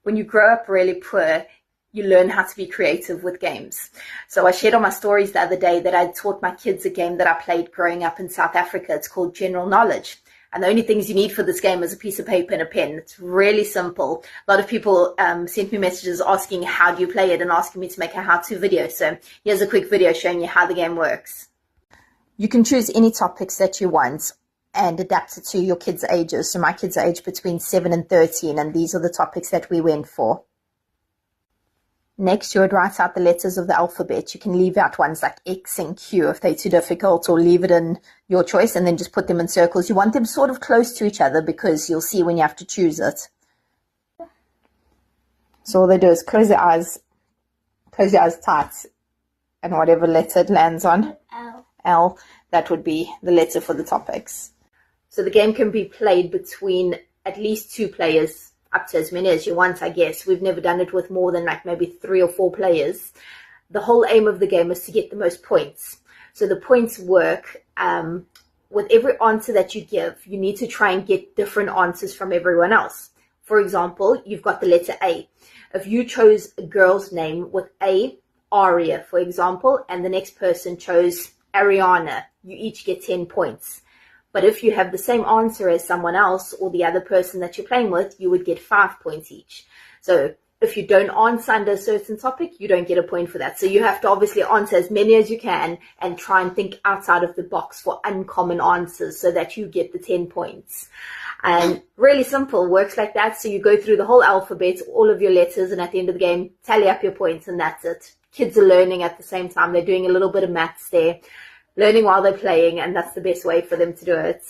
when you grow up really poor, you learn how to be creative with games. So I shared on my stories the other day that I taught my kids a game that I played growing up in South Africa. It's called General Knowledge. And the only things you need for this game is a piece of paper and a pen. It's really simple. A lot of people sent me messages asking how do you play it and asking me to make a how-to video. So here's a quick video showing you how the game works. You can choose any topics that you want and adapt it to your kids' ages. So my kids are aged between 7 and 13, and these are the topics that we went for. Next, you would write out the letters of the alphabet. You can leave out ones like X and Q if they're too difficult, or leave it in your choice and then just put them in circles. You want them sort of close to each other because you'll see when you have to choose it. So all they do is close your eyes tight, and whatever letter it lands on, L, that would be the letter for the topics. So the game can be played between at least 2 players, up to as many as you want, I guess. We've never done it with more than like maybe 3 or 4 players. The whole aim of the game is to get the most points. So the points work with every answer that you give. You need to try and get different answers from everyone else. For example, you've got the letter A. If you chose a girl's name with A, Aria, for example, and the next person chose Ariana, you each get 10 points. But if you have the same answer as someone else or the other person that you're playing with, you would get 5 points each. So if you don't answer under a certain topic, you don't get a point for that. So you have to obviously answer as many as you can and try and think outside of the box for uncommon answers so that you get the 10 points. And really simple, works like that. So you go through the whole alphabet, all of your letters, and at the end of the game, tally up your points, and that's it. Kids are learning at the same time. They're doing a little bit of maths there, learning while they're playing, and that's the best way for them to do it.